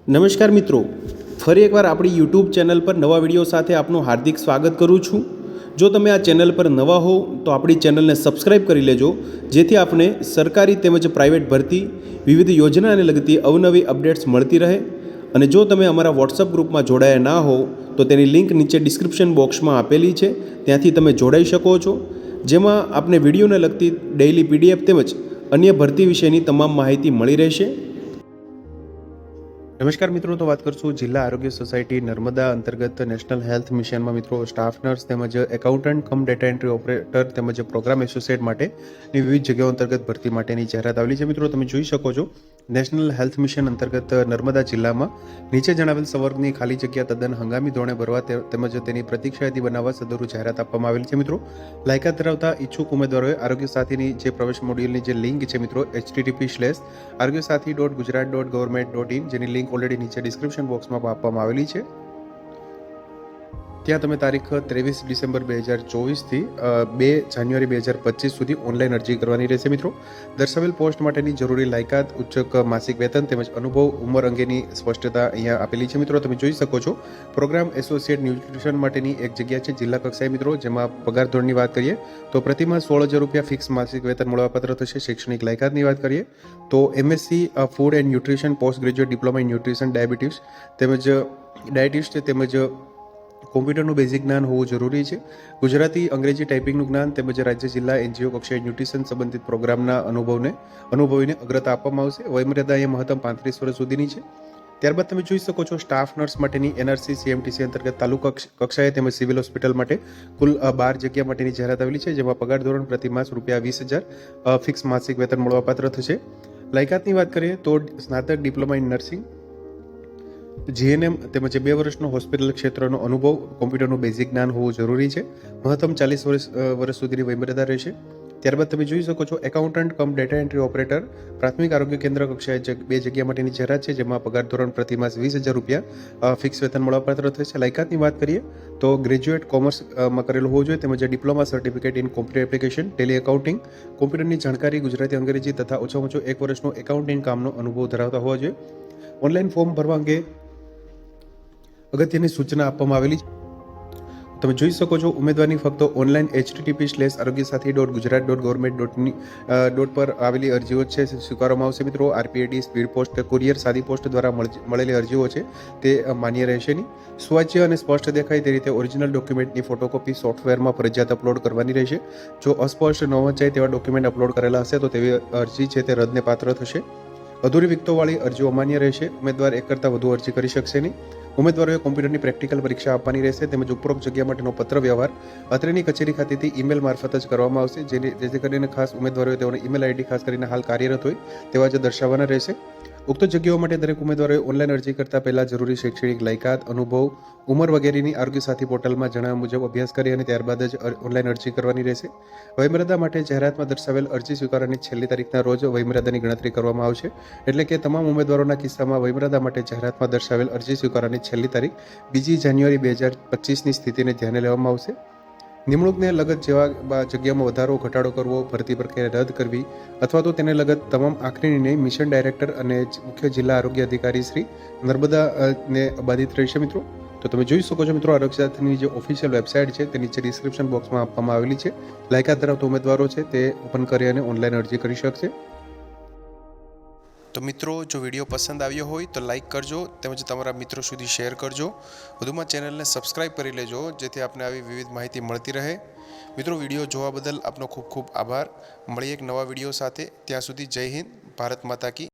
નમસ્કાર મિત્રો, ફરી એકવાર આપણી યુટ્યુબ ચેનલ પર નવા વિડીયો સાથે આપનું હાર્દિક સ્વાગત કરું છું। જો તમે આ ચેનલ પર નવા હો તો આપણી ચેનલને સબસ્ક્રાઈબ કરી લેજો, જેથી આપને સરકારી તેમજ પ્રાઇવેટ ભરતી વિવિધ યોજનાને લગતી અવનવી અપડેટ્સ મળતી રહે। અને જો તમે અમારા વોટ્સઅપ ગ્રુપમાં જોડાયા ના હો તો તેની લિંક નીચે ડિસ્ક્રિપ્શન બોક્સમાં આપેલી છે, ત્યાંથી તમે જોડાઈ શકો છો, જેમાં આપને વિડીયોને લગતી ડેઇલી પીડીએફ તેમજ અન્ય ભરતી વિશેની તમામ માહિતી મળી રહેશે। નમસ્કાર મિત્રો, તો વાત કરશું જિલ્લા આરોગ્ય સોસાયટી નર્મદા અંતર્ગત નેશનલ હેલ્થ મિશનમાં મિત્રો સ્ટાફ નર્સ તેમજ એકાઉન્ટન્ટ કમ ડેટા એન્ટ્રી ઓપરેટર તેમજ પ્રોગ્રામ એસોસિએટ માટેની વિવિધ જગ્યાઓ અંતર્ગત ભરતી માટેની જાહેરાત આવેલી છે। મિત્રો તમે જોઈ શકો છો, નેશનલ હેલ્થ મિશન અંતર્ગત નર્મદા જિલ્લામાં નીચે જણાવેલ સંવર્ગની ખાલી જગ્યા તદ્દન હંગામી ધોરણે ભરવા તેમજ તેની પ્રતિક્ષાયાદી બનાવવા સદરૂ જાહેરાત આપવામાં આવેલી છે। મિત્રો લાયકાત ધરાવતા ઈચ્છુક ઉમેદવારોએ આરોગ્ય સાથીની જે પ્રવેશ મોડ્યુલની જે લિંક છે મિત્રો http://arogyasathi.gujarat.government.in જેની લિંક ઓલરેડી નીચે ડિસ્ક્રિપ્શન બોક્સમાં આપવામાં આવેલી છે। ત્યાં તમે તારીખ 23 ડિસેમ્બર 2024 થી 2 જાન્યુઆરી 2025 સુધી ઓનલાઈન અરજી કરવાની રહેશે। મિત્રો દર્શાવેલ પોસ્ટ માટેની જરૂરી લાયકાત, ઉચ્ચ માસિક વેતન તેમજ અનુભવ, ઉંમર અંગેની સ્પષ્ટતા અહીંયા આપેલી છે। મિત્રો તમે જોઈ શકો છો, પ્રોગ્રામ એસોસિએટ ન્યુટ્રિશન માટેની એક જગ્યા છે જિલ્લા કક્ષાએ। મિત્રો જેમાં પગાર ધોરણની વાત કરીએ તો પ્રતિમાહ 16,000 રૂપિયા ફિક્સ માસિક વેતન મળવાપાત્ર થશે। શૈક્ષણિક લાયકાતની વાત કરીએ તો MSc food and nutrition, post graduate diploma in nutrition, diabetes તેમજ ડાયટિસ્ટ તેમજ કોમ્પ્યુટરનું બેઝિક જ્ઞાન હોવું જરૂરી છે। ગુજરાતી, અંગ્રેજી ટાઈપિંગનું જ્ઞાન તેમજ રાજ્ય, જિલ્લા, એનજીઓ કક્ષાએ ન્યુટ્રિશન સંબંધિત પ્રોગ્રામના અનુભવીને અગ્રતા આપવામાં આવશે। વયમર્યાદા અહીંયા મહત્તમ 35 વર્ષ સુધીની છે। ત્યારબાદ તમે જોઈ શકો છો, સ્ટાફ નર્સ માટેની એનઆરસી સીએમટીસી અંતર્ગત તાલુકા કક્ષાએ તેમજ સિવિલ હોસ્પિટલ માટે કુલ 12 જગ્યા માટેની જાહેરાત આવેલી છે, જેમાં પગાર ધોરણ પ્રતિમાસ ₹20,000 ફિક્સ માસિક વેતન મળવાપાત્ર થશે। લાયકાતની વાત કરીએ તો સ્નાતક, ડિપ્લોમા ઇન નર્સિંગ, જીએનએમ તેમજ 2 વર્ષનો હોસ્પિટલ ક્ષેત્રનો અનુભવ, કોમ્પ્યુટરનું બેઝિક જ્ઞાન હોવું જરૂરી છે। મહત્તમ 40 વર્ષ સુધીની વયમર્યાદા રહેશે। ત્યારબાદ તમે જોઈ શકો છો, એકાઉન્ટન્ટ કમ ડેટા એન્ટ્રી ઓપરેટર પ્રાથમિક આરોગ્ય કેન્દ્ર કક્ષાએ 2 જગ્યા માટેની જાહેરાત છે, જેમાં પગાર ધોરણ પ્રતિમાસ ₹20,000 ફિક્સ વેતન મળવાપાત્ર થશે। લાયકાતની વાત કરીએ તો ગ્રેજ્યુએટ કોમર્સમાં કરેલું હોવું જોઈએ તેમજ diploma certificate in computer application, Tally accounting, કોમ્પ્યુટરની જાણકારી, ગુજરાતી, અંગ્રેજી તથા ઓછામાં ઓછો 1 વર્ષનો એકાઉન્ટિંગ કામનો અનુભવ ધરાવતા હોવા જોઈએ। ઓનલાઈન ફોર્મ ભરવા અંગે અગત્યની સૂચના આપવામાં આવેલી છે। તમે જોઈ શકો છો, ઉમેદવારની ફક્ત ઓનલાઈન http://arogyasathi.gujarat.government.in પર આવેલી અરજીઓ છે સ્વીકારવામાં આવશે। મિત્રો આરપીએડી, સ્પીડ પોસ્ટ, કુરિયર, સાદી પોસ્ટ દ્વારા મળેલી અરજીઓ છે તે માન્ય રહેશે નહીં। સ્વચ્છ અને સ્પષ્ટ દેખાય તે રીતે ઓરિજિનલ ડોક્યુમેન્ટની ફોટોકોપી સોફ્ટવેરમાં ફરજિયાત અપલોડ કરવાની રહેશે। જો અસ્પષ્ટ ન વંચાય તેવા ડોક્યુમેન્ટ અપલોડ કરેલા હશે તો તેવી અરજી છે તે રદને પાત્ર થશે। અધૂરી વિગતોવાળી અરજીઓ અમાન્ય રહેશે। ઉમેદવાર એક કરતાં વધુ અરજી કરી શકશે નહીં। ઉમેદવારોએ કોમ્પ્યુટરની પ્રેક્ટિકલ પરીક્ષા આપવાની રહેશે તેમજ ઉપરોક્ત જગ્યા માટેનો પત્ર વ્યવહાર અત્રેની કચેરી ખાતેથી ઈમેલ મારફત જ કરવામાં આવશે, જેથી કરીને ખાસ ઉમેદવારોએ તેઓને ઈમેલ આઈડી ખાસ કરીને હાલ કાર્યરત હોય તેવા જ દર્શાવવાના રહેશે। ઉક્ત જગ્યાઓ માટે દરેક ઉમેદવારોએ ઓનલાઈન અરજી કરતા પહેલા જરૂરી શૈક્ષણિક લાયકાત, અનુભવ, ઉંમર વગેરેની આરોગ્ય સાથી પોર્ટલમાં જણાવ્યા મુજબ અભ્યાસ કરી અને ત્યારબાદ જ ઓનલાઈન અરજી કરવાની રહેશે। વયમર્યાદા માટે જાહેરાતમાં દર્શાવેલ અરજી સ્વીકારવાની છેલ્લી તારીખના રોજ વયમર્યાદાની ગણતરી કરવામાં આવશે। એટલે કે તમામ ઉમેદવારોના કિસ્સામાં વયમર્યાદા માટે જાહેરાતમાં દર્શાવેલ અરજી સ્વીકારવાની છેલ્લી તારીખ 2 જાન્યુઆરી 2025ની સ્થિતિને ધ્યાને લેવામાં આવશે। નિમણૂકને લગત જેવા જગ્યામાં વધારો, ઘટાડો કરવો, ભરતી પ્રક્રિયા રદ કરવી અથવા તો તેને લગત તમામ આખરી નિર્ણય મિશન ડાયરેક્ટર અને મુખ્ય જિલ્લા આરોગ્ય અધિકારી શ્રી નર્મદાને બાધિત રહેશે। મિત્રો તો તમે જોઈ શકો છો, મિત્રો આરોગ્ય સાથીની જે ઓફિશિયલ વેબસાઇટ છે તે નીચે ડિસ્ક્રિપ્શન બોક્સમાં આપવામાં આવેલી છે। લાયકાત ધરાવતા ઉમેદવારો છે તે ઓપન કરી અને ઓનલાઈન અરજી કરી શકશે। તો મિત્રો, જો વિડીયો પસંદ આવ્યો હોય તો લાઇક કરજો તેમજ તમારા મિત્રો સુધી શેર કરજો। વધુમાં ચેનલને સબસ્ક્રાઈબ કરી લેજો, જેથી આપને આવી વિવિધ માહિતી મળતી રહે। મિત્રો વિડીયો જોવા બદલ આપનો ખૂબ ખૂબ આભાર। મળીએ એક નવા વિડીયો સાથે, ત્યાં સુધી જય હિન્દ, ભારત માતા કી।